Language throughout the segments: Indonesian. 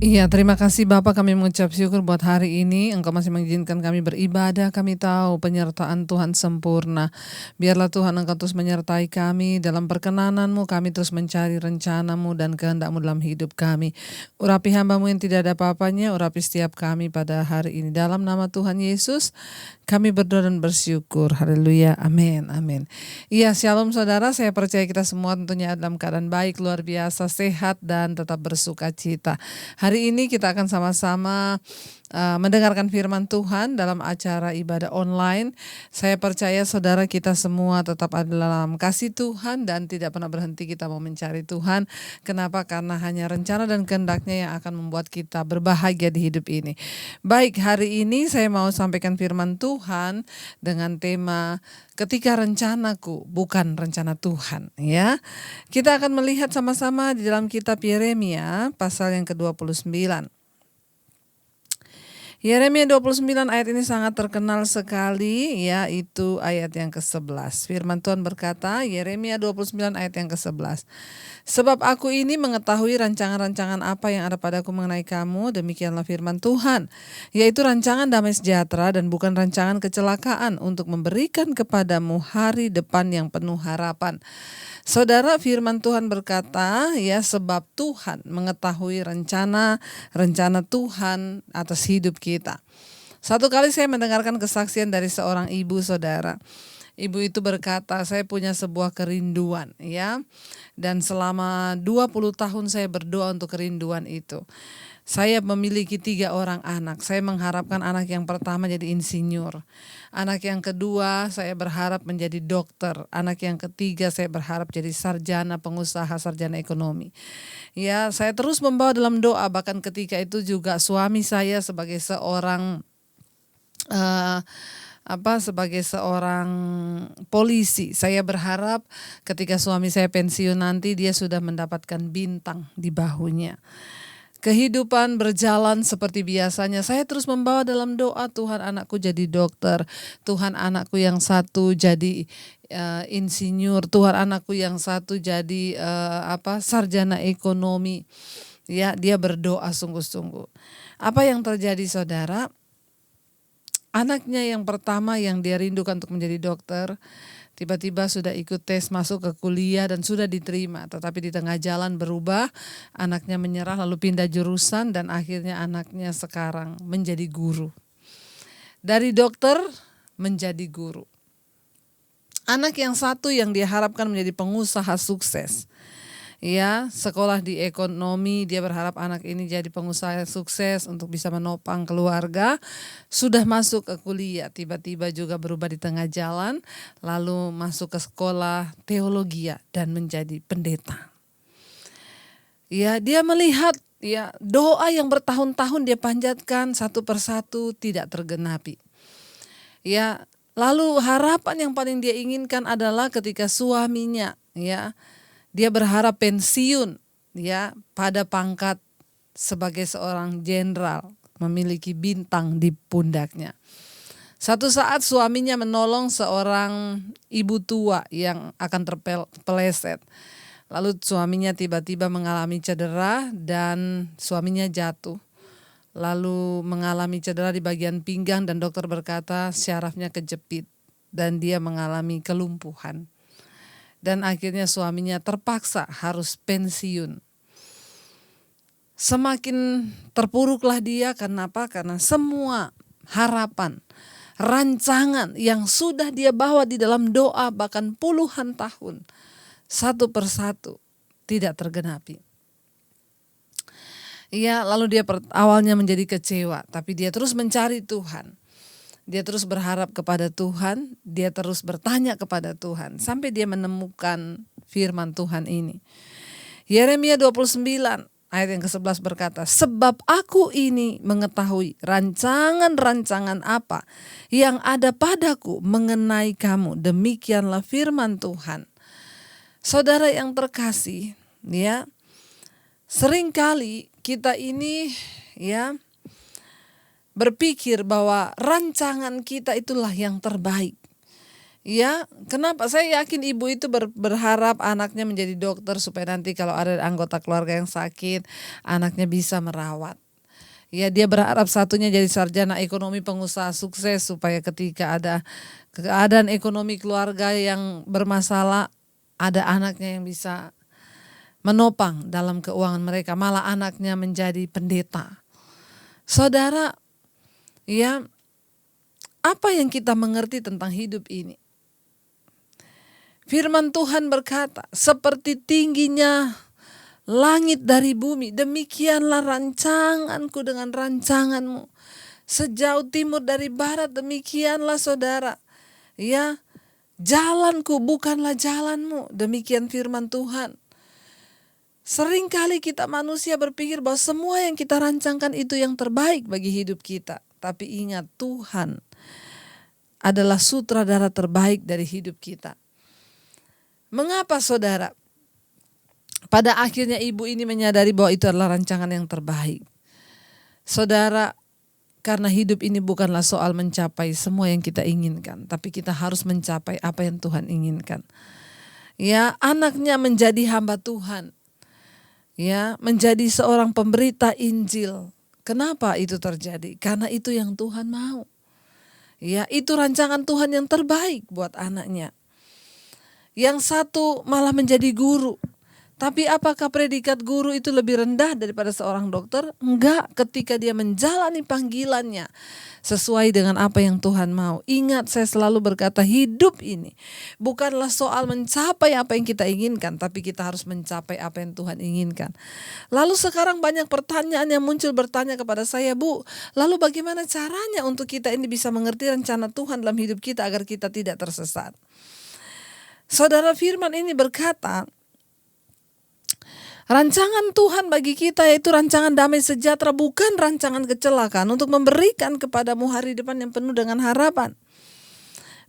Iya, terima kasih Bapak, kami mengucap syukur buat hari ini Engkau masih mengizinkan kami beribadah. Kami tahu penyertaan Tuhan sempurna. Biarlah Tuhan Engkau terus menyertai kami dalam perkenanan-Mu. Kami terus mencari rencana-Mu dan kehendak-Mu dalam hidup kami. Urapi hamba-Mu yang tidak ada apa-apanya, urapi setiap kami pada hari ini. Dalam nama Tuhan Yesus, kami berdoa dan bersyukur. Haleluya, amin, amin. Iya, shalom saudara, saya percaya kita semua tentunya dalam keadaan baik, luar biasa, sehat, dan tetap bersuka cita. Hari ini kita akan sama-sama mendengarkan firman Tuhan dalam acara ibadah online. Saya percaya saudara kita semua tetap ada dalam kasih Tuhan dan tidak pernah berhenti kita mau mencari Tuhan. Kenapa? Karena hanya rencana dan kehendak-Nya yang akan membuat kita berbahagia di hidup ini. Baik, hari ini saya mau sampaikan firman Tuhan dengan tema ketika rencanaku bukan rencana Tuhan, ya. Kita akan melihat sama-sama di dalam kitab Yeremia pasal yang ke-29. Yeremia 29 ayat ini sangat terkenal sekali, yaitu ayat yang ke-11. Firman Tuhan berkata, Yeremia 29 ayat yang ke-11. Sebab aku ini mengetahui rancangan-rancangan apa yang ada padaku mengenai kamu, demikianlah firman Tuhan, yaitu rancangan damai sejahtera dan bukan rancangan kecelakaan, untuk memberikan kepadamu hari depan yang penuh harapan. Saudara, firman Tuhan berkata, sebab Tuhan mengetahui rencana Tuhan atas hidup kita. Satu kali saya mendengarkan kesaksian dari seorang ibu, saudara. Ibu itu berkata, saya punya sebuah kerinduan, dan selama 20 tahun saya berdoa untuk kerinduan itu. Saya memiliki 3 orang anak. Saya mengharapkan anak yang pertama jadi insinyur. Anak yang kedua saya berharap menjadi dokter. Anak yang ketiga saya berharap jadi sarjana pengusaha, sarjana ekonomi. Saya terus membawa dalam doa, bahkan ketika itu juga suami saya sebagai seorang polisi. Saya berharap ketika suami saya pensiun nanti dia sudah mendapatkan bintang di bahunya. Kehidupan berjalan seperti biasanya. Saya terus membawa dalam doa, Tuhan anakku jadi dokter, Tuhan anakku yang satu jadi insinyur, Tuhan anakku yang satu jadi sarjana ekonomi. Dia berdoa sungguh-sungguh. Apa yang terjadi, saudara? Anaknya yang pertama yang dia rindukan untuk menjadi dokter, tiba-tiba sudah ikut tes masuk ke kuliah dan sudah diterima. Tetapi di tengah jalan berubah, anaknya menyerah lalu pindah jurusan dan akhirnya anaknya sekarang menjadi guru. Dari dokter menjadi guru. Anak yang satu yang diharapkan menjadi pengusaha sukses. Sekolah di ekonomi, dia berharap anak ini jadi pengusaha sukses untuk bisa menopang keluarga. Sudah masuk ke kuliah, tiba-tiba juga berubah di tengah jalan, lalu masuk ke sekolah teologi dan menjadi pendeta. Dia melihat doa yang bertahun-tahun dia panjatkan satu persatu tidak tergenapi. Lalu harapan yang paling dia inginkan adalah ketika suaminya dia berharap pensiun pada pangkat sebagai seorang jenderal, memiliki bintang di pundaknya. Satu saat suaminya menolong seorang ibu tua yang akan terpeleset. Lalu suaminya tiba-tiba mengalami cedera dan suaminya jatuh. Lalu mengalami cedera di bagian pinggang dan dokter berkata syarafnya kejepit dan dia mengalami kelumpuhan. Dan akhirnya suaminya terpaksa harus pensiun. Semakin terpuruklah dia, kenapa? Karena semua harapan, rancangan yang sudah dia bawa di dalam doa bahkan puluhan tahun, satu persatu tidak tergenapi. Lalu dia awalnya menjadi kecewa, tapi dia terus mencari Tuhan. Dia terus berharap kepada Tuhan, dia terus bertanya kepada Tuhan, sampai dia menemukan firman Tuhan ini. Yeremia 29 ayat yang ke-11 berkata, sebab aku ini mengetahui rancangan-rancangan apa yang ada padaku mengenai kamu, demikianlah firman Tuhan. Saudara yang terkasih, seringkali kita ini berpikir bahwa rancangan kita itulah yang terbaik. Ya, kenapa? Saya yakin ibu itu berharap anaknya menjadi dokter supaya nanti kalau ada anggota keluarga yang sakit, anaknya bisa merawat. Ya, dia berharap satunya jadi sarjana ekonomi pengusaha sukses supaya ketika ada keadaan ekonomi keluarga yang bermasalah, ada anaknya yang bisa menopang dalam keuangan mereka, malah anaknya menjadi pendeta. Saudara, ya, apa yang kita mengerti tentang hidup ini? Firman Tuhan berkata, seperti tingginya langit dari bumi, demikianlah rancanganku dengan rancanganmu. Sejauh timur dari barat, demikianlah saudara. Ya, jalanku bukanlah jalanmu, demikian firman Tuhan. Seringkali kita manusia berpikir bahwa semua yang kita rancangkan itu yang terbaik bagi hidup kita. Tapi ingat, Tuhan adalah sutradara terbaik dari hidup kita. Mengapa saudara? Pada akhirnya ibu ini menyadari bahwa itu adalah rancangan yang terbaik. Saudara, karena hidup ini bukanlah soal mencapai semua yang kita inginkan, tapi kita harus mencapai apa yang Tuhan inginkan. Ya, anaknya menjadi hamba Tuhan. Ya, menjadi seorang pemberita Injil. Kenapa itu terjadi? Karena itu yang Tuhan mau. Ya, itu rancangan Tuhan yang terbaik buat anaknya. Yang satu malah menjadi guru. Tapi apakah predikat guru itu lebih rendah daripada seorang dokter? Enggak, ketika dia menjalani panggilannya sesuai dengan apa yang Tuhan mau. Ingat, saya selalu berkata, hidup ini bukanlah soal mencapai apa yang kita inginkan, tapi kita harus mencapai apa yang Tuhan inginkan. Lalu sekarang banyak pertanyaan yang muncul bertanya kepada saya, Bu, lalu bagaimana caranya untuk kita ini bisa mengerti rencana Tuhan dalam hidup kita agar kita tidak tersesat? Saudara, firman ini berkata, rancangan Tuhan bagi kita yaitu rancangan damai sejahtera, bukan rancangan kecelakaan, untuk memberikan kepadamu hari depan yang penuh dengan harapan.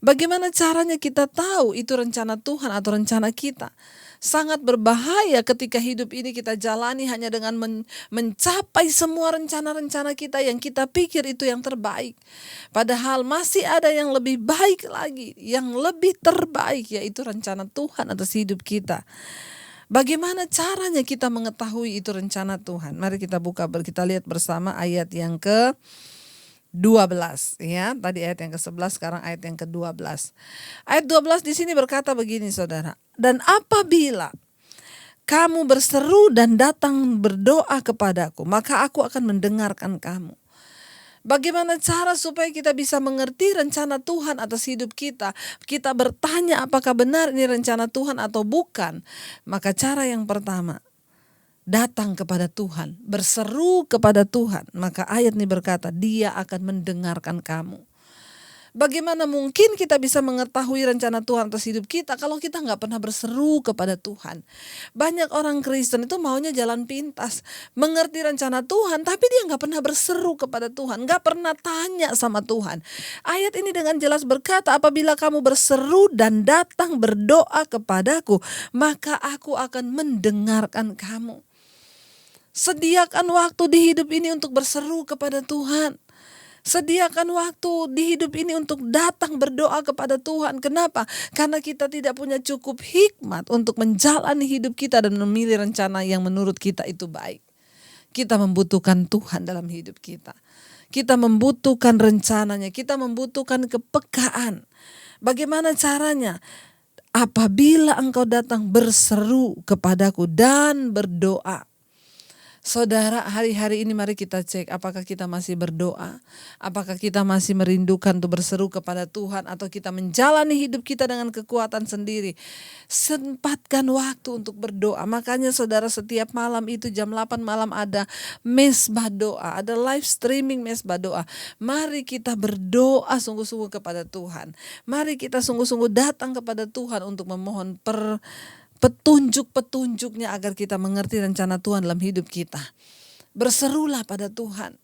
Bagaimana caranya kita tahu itu rencana Tuhan atau rencana kita? Sangat berbahaya ketika hidup ini kita jalani hanya dengan mencapai semua rencana-rencana kita yang kita pikir itu yang terbaik. Padahal masih ada yang lebih baik lagi, yang lebih terbaik, yaitu rencana Tuhan atas hidup kita. Bagaimana caranya kita mengetahui itu rencana Tuhan? Mari kita kita lihat bersama ayat yang ke-12 ya. Tadi ayat yang ke-11, sekarang ayat yang ke-12. Ayat 12 di sini berkata begini, saudara. Dan apabila kamu berseru dan datang berdoa kepadaku, maka aku akan mendengarkan kamu. Bagaimana cara supaya kita bisa mengerti rencana Tuhan atas hidup kita? Kita bertanya apakah benar ini rencana Tuhan atau bukan. Maka cara yang pertama, datang kepada Tuhan, berseru kepada Tuhan. Maka ayat ini berkata, Dia akan mendengarkan kamu. Bagaimana mungkin kita bisa mengetahui rencana Tuhan atas hidup kita kalau kita nggak pernah berseru kepada Tuhan? Banyak orang Kristen itu maunya jalan pintas, mengerti rencana Tuhan, tapi dia nggak pernah berseru kepada Tuhan, nggak pernah tanya sama Tuhan. Ayat ini dengan jelas berkata, apabila kamu berseru dan datang berdoa kepadaku, maka aku akan mendengarkan kamu. Sediakan waktu di hidup ini untuk berseru kepada Tuhan. Sediakan waktu di hidup ini untuk datang berdoa kepada Tuhan. Kenapa? Karena kita tidak punya cukup hikmat untuk menjalani hidup kita dan memilih rencana yang menurut kita itu baik. Kita membutuhkan Tuhan dalam hidup kita. Kita membutuhkan rencananya, kita membutuhkan kepekaan. Bagaimana caranya? Apabila engkau datang berseru kepadaku dan berdoa. Saudara, hari-hari ini mari kita cek apakah kita masih berdoa, apakah kita masih merindukan untuk berseru kepada Tuhan, atau kita menjalani hidup kita dengan kekuatan sendiri. Sempatkan waktu untuk berdoa. Makanya saudara, setiap malam itu jam 8 malam ada mesbah doa, ada live streaming mesbah doa. Mari kita berdoa sungguh-sungguh kepada Tuhan. Mari kita sungguh-sungguh datang kepada Tuhan untuk memohon petunjuk-petunjuknya agar kita mengerti rencana Tuhan dalam hidup kita. Berserulah pada Tuhan.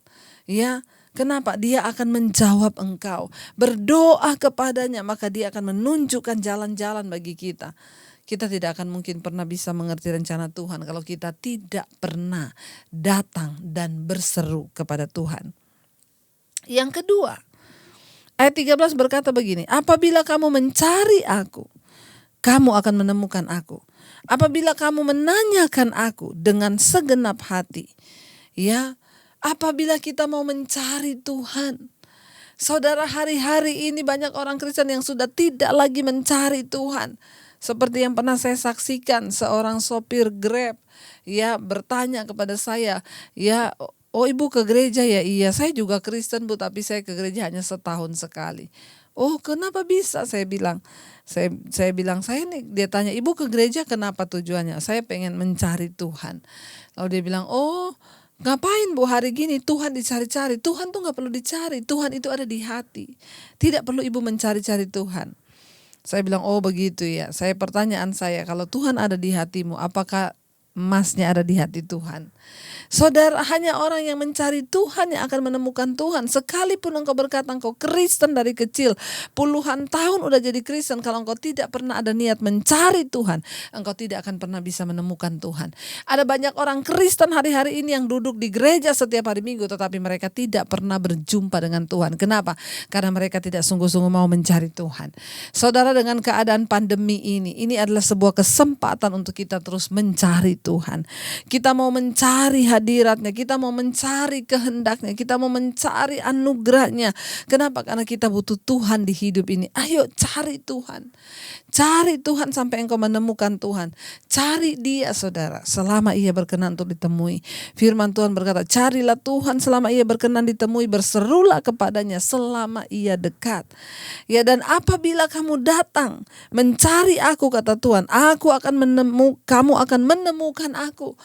Ya, kenapa? Dia akan menjawab engkau. Berdoa kepadanya, maka Dia akan menunjukkan jalan-jalan bagi kita. Kita tidak akan mungkin pernah bisa mengerti rencana Tuhan kalau kita tidak pernah datang dan berseru kepada Tuhan. Yang kedua, Ayat 13 berkata begini, apabila kamu mencari aku, kamu akan menemukan aku. Apabila kamu menanyakan aku dengan segenap hati. Ya, apabila kita mau mencari Tuhan. Saudara, hari-hari ini banyak orang Kristen yang sudah tidak lagi mencari Tuhan. Seperti yang pernah saya saksikan, seorang sopir Grab ya bertanya kepada saya, ya, oh ibu ke gereja ya? Iya, saya juga Kristen bu, tapi saya ke gereja hanya setahun sekali. Oh kenapa bisa? Saya bilang, saya bilang saya nih, dia tanya ibu ke gereja kenapa tujuannya? Saya pengen mencari Tuhan. Lalu dia bilang, oh ngapain bu hari gini Tuhan dicari-cari? Tuhan tuh gak perlu dicari, Tuhan itu ada di hati. Tidak perlu ibu mencari-cari Tuhan. Saya bilang, oh begitu ya. Pertanyaan saya, kalau Tuhan ada di hatimu, apakah emasnya ada di hati Tuhan? Saudara, hanya orang yang mencari Tuhan yang akan menemukan Tuhan. Sekalipun engkau berkata engkau Kristen dari kecil, puluhan tahun udah jadi Kristen, kalau engkau tidak pernah ada niat mencari Tuhan, engkau tidak akan pernah bisa menemukan Tuhan. Ada banyak orang Kristen hari-hari ini yang duduk di gereja setiap hari Minggu, tetapi mereka tidak pernah berjumpa dengan Tuhan. Kenapa? Karena mereka tidak sungguh-sungguh mau mencari Tuhan. Saudara, dengan keadaan pandemi ini adalah sebuah kesempatan untuk kita terus mencari Tuhan. Kita mau mencari hadiratnya, kita mau mencari kehendaknya, kita mau mencari anugerahnya. Kenapa? Karena kita butuh Tuhan di hidup ini. Ayo cari Tuhan. Cari Tuhan sampai engkau menemukan Tuhan. Cari Dia saudara, selama Ia berkenan untuk ditemui. Firman Tuhan berkata, carilah Tuhan selama Ia berkenan ditemui, berserulah kepadanya selama Ia dekat. Ya, dan apabila kamu datang mencari aku, kata Tuhan, kamu akan menemukan aku.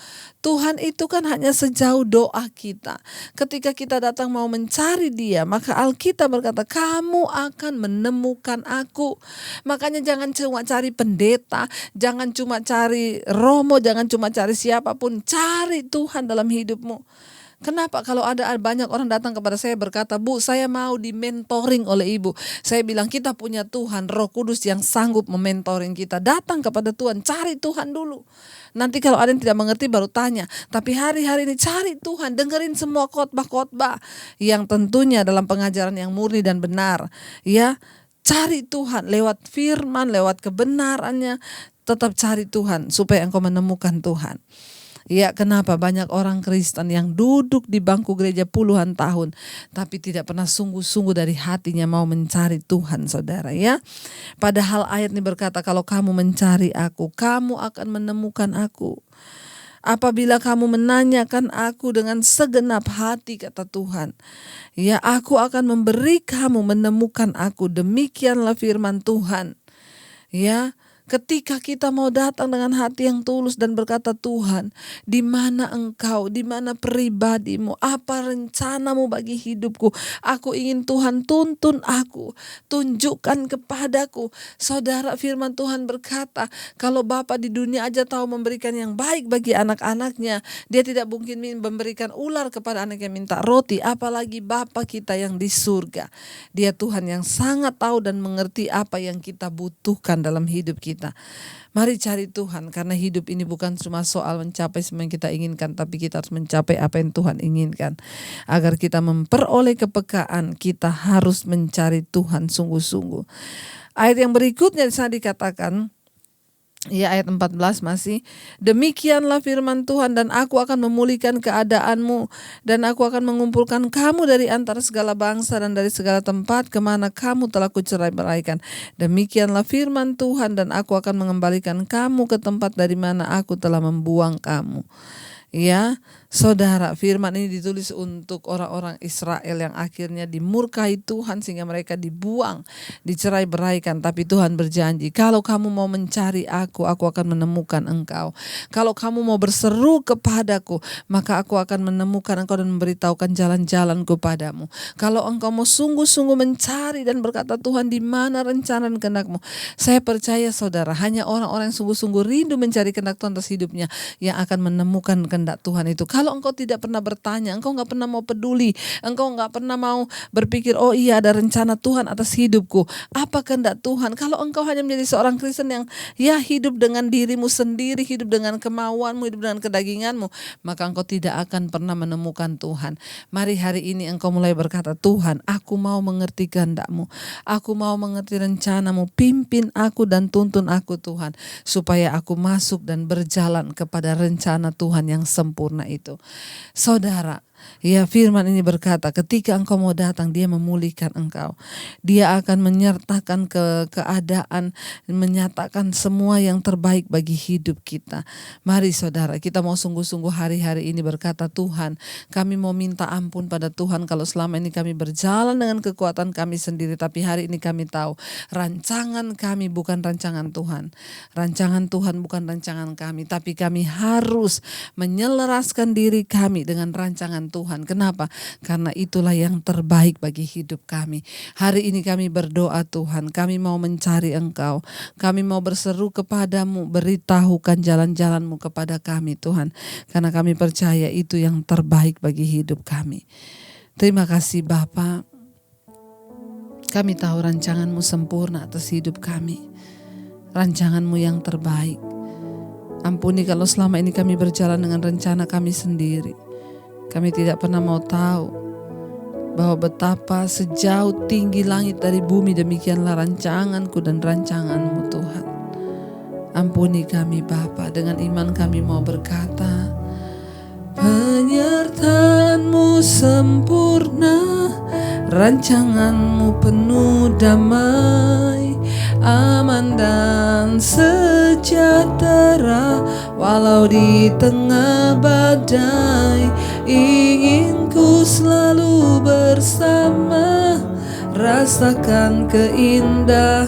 Tuhan itu kan hanya sejauh doa kita. Ketika kita datang mau mencari Dia, maka Alkitab berkata, kamu akan menemukan aku. Makanya jangan cuma cari pendeta, jangan cuma cari romo, jangan cuma cari siapapun, cari Tuhan dalam hidupmu. Kenapa? Kalau ada banyak orang datang kepada saya berkata, Bu, saya mau di-mentoring oleh Ibu. Saya bilang, kita punya Tuhan, Roh Kudus yang sanggup mementoring kita. Datang kepada Tuhan, cari Tuhan dulu. Nanti kalau ada yang tidak mengerti baru tanya. Tapi hari-hari ini cari Tuhan, dengerin semua khotbah-khotbah yang tentunya dalam pengajaran yang murni dan benar. Ya, cari Tuhan lewat firman, lewat kebenarannya. Tetap cari Tuhan supaya engkau menemukan Tuhan. Ya, kenapa banyak orang Kristen yang duduk di bangku gereja puluhan tahun tapi tidak pernah sungguh-sungguh dari hatinya mau mencari Tuhan, saudara ya. Padahal ayat ini berkata, kalau kamu mencari aku, kamu akan menemukan aku. Apabila kamu menanyakan aku dengan segenap hati, kata Tuhan, ya, aku akan memberi kamu menemukan aku. Demikianlah firman Tuhan. Ya, ketika kita mau datang dengan hati yang tulus dan berkata, Tuhan, di mana engkau, di mana pribadimu, apa rencanamu bagi hidupku? Aku ingin Tuhan tuntun aku, tunjukkan kepadaku. Saudara, firman Tuhan berkata, kalau Bapa di dunia aja tahu memberikan yang baik bagi anak-anaknya, Dia tidak mungkin memberikan ular kepada anak yang minta roti, apalagi Bapa kita yang di surga. Dia Tuhan yang sangat tahu dan mengerti apa yang kita butuhkan dalam hidup kita. Mari cari Tuhan, karena hidup ini bukan cuma soal mencapai semua yang kita inginkan, tapi kita harus mencapai apa yang Tuhan inginkan. Agar kita memperoleh kepekaan, kita harus mencari Tuhan sungguh-sungguh. Ayat yang berikutnya di sana dikatakan, ya, ayat 14 masih, demikianlah firman Tuhan, dan aku akan memulihkan keadaanmu, dan aku akan mengumpulkan kamu dari antara segala bangsa dan dari segala tempat kemana kamu telah kucerai-beraikan. Demikianlah firman Tuhan, dan aku akan mengembalikan kamu ke tempat dari mana aku telah membuang kamu. Ya, saudara, firman ini ditulis untuk orang-orang Israel yang akhirnya dimurkai Tuhan sehingga mereka dibuang, dicerai-beraikan. Tapi Tuhan berjanji, kalau kamu mau mencari aku akan menemukan engkau. Kalau kamu mau berseru kepadaku, maka aku akan menemukan engkau dan memberitahukan jalan-jalanku padamu. Kalau engkau mau sungguh-sungguh mencari dan berkata, Tuhan, di mana rencana dan kehendak-Mu? Saya percaya, saudara, hanya orang-orang yang sungguh-sungguh rindu mencari kehendak Tuhan atas hidupnya yang akan menemukan kehendak kehendak Tuhan itu? Kalau engkau tidak pernah bertanya, engkau nggak pernah mau peduli, engkau nggak pernah mau berpikir, oh iya ada rencana Tuhan atas hidupku, apa kehendak Tuhan? Kalau engkau hanya menjadi seorang Kristen yang ya hidup dengan dirimu sendiri, hidup dengan kemauanmu, hidup dengan kedaginganmu, maka engkau tidak akan pernah menemukan Tuhan. Mari hari ini engkau mulai berkata, Tuhan, aku mau mengerti kehendak-Mu, aku mau mengerti rencana-Mu, pimpin aku dan tuntun aku Tuhan, supaya aku masuk dan berjalan kepada rencana Tuhan yang sempurna itu. Saudara, ya firman ini berkata, ketika engkau mau datang, dia memulihkan engkau. Dia akan menyertakan keadaan, menyatakan semua yang terbaik bagi hidup kita. Mari saudara, kita mau sungguh-sungguh hari-hari ini berkata, Tuhan, kami mau minta ampun pada Tuhan kalau selama ini kami berjalan dengan kekuatan kami sendiri, tapi hari ini kami tahu rancangan kami bukan rancangan Tuhan. Rancangan Tuhan bukan rancangan kami, tapi kami harus menyelaraskan diri kami dengan rancangan Tuhan. Kenapa? Karena itulah yang terbaik bagi hidup kami. Hari ini kami berdoa, Tuhan, kami mau mencari Engkau. Kami mau berseru kepadamu, beritahukan jalan-jalan-Mu kepada kami, Tuhan. Karena kami percaya itu yang terbaik bagi hidup kami. Terima kasih Bapa. Kami tahu rancangan-Mu sempurna atas hidup kami. Rancangan-Mu yang terbaik. Ampuni kalau selama ini kami berjalan dengan rencana kami sendiri. Kami tidak pernah mau tahu bahwa betapa sejauh tinggi langit dari bumi, demikianlah rancanganku dan rancangan-Mu Tuhan. Ampuni kami Bapa, dengan iman kami mau berkata, penyertaan-Mu sempurna, rancangan-Mu penuh damai, aman dan sejahtera, walau di tengah badai. Ingin ku selalu bersama, rasakan keindahan,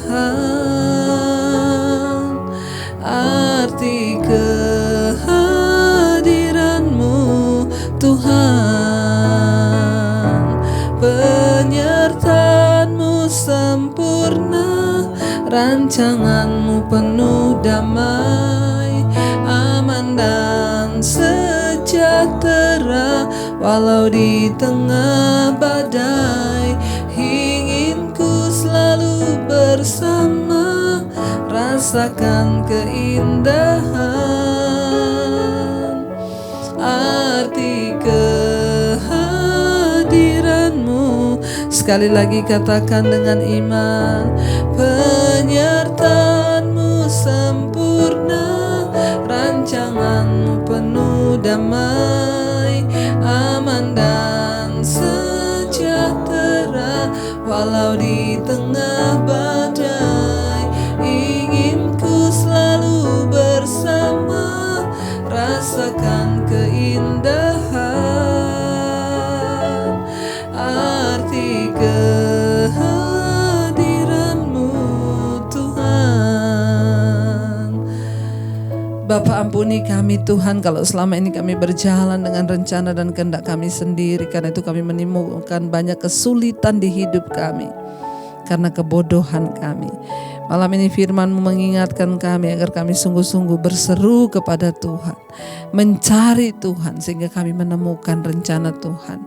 arti kehadiran-Mu Tuhan. Penyertaan-Mu sempurna, rancangan-Mu penuh damai, aman dan sejahtera, walau di tengah badai. Ingin ku selalu bersama, rasakan keindahan, arti kehadiran-Mu. Sekali lagi katakan dengan iman, penyertaan-Mu sempurna, rancangan-Mu penuh damai, aman dan sejahtera, walau di tengah badai. Ingin ku selalu bersama, rasakan keindahan, arti kehadiran-Mu Tuhan. Bapa, ampuni kami Tuhan kalau selama ini kami berjalan dengan rencana dan kehendak kami sendiri. Karena itu kami menemukan banyak kesulitan di hidup kami, karena kebodohan kami. Malam ini firman-Mu mengingatkan kami agar kami sungguh-sungguh berseru kepada Tuhan, mencari Tuhan sehingga kami menemukan rencana Tuhan.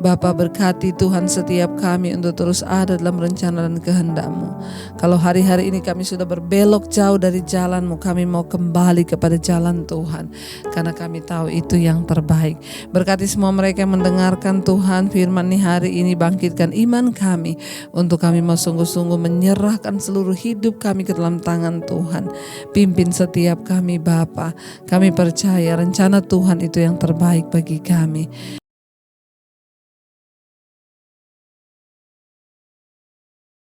Bapa, berkati Tuhan setiap kami untuk terus ada dalam rencana dan kehendak-Mu. Kalau hari-hari ini kami sudah berbelok jauh dari jalan-Mu, kami mau kembali kepada jalan Tuhan, karena kami tahu itu yang terbaik. Berkati semua mereka yang mendengarkan Tuhan firman ini hari ini, bangkitkan iman kami untuk kami mau sungguh-sungguh menyerahkan seluruh hidup kami ke dalam tangan Tuhan. Pimpin setiap kami Bapa. Kami percaya rencana Tuhan itu yang terbaik bagi kami.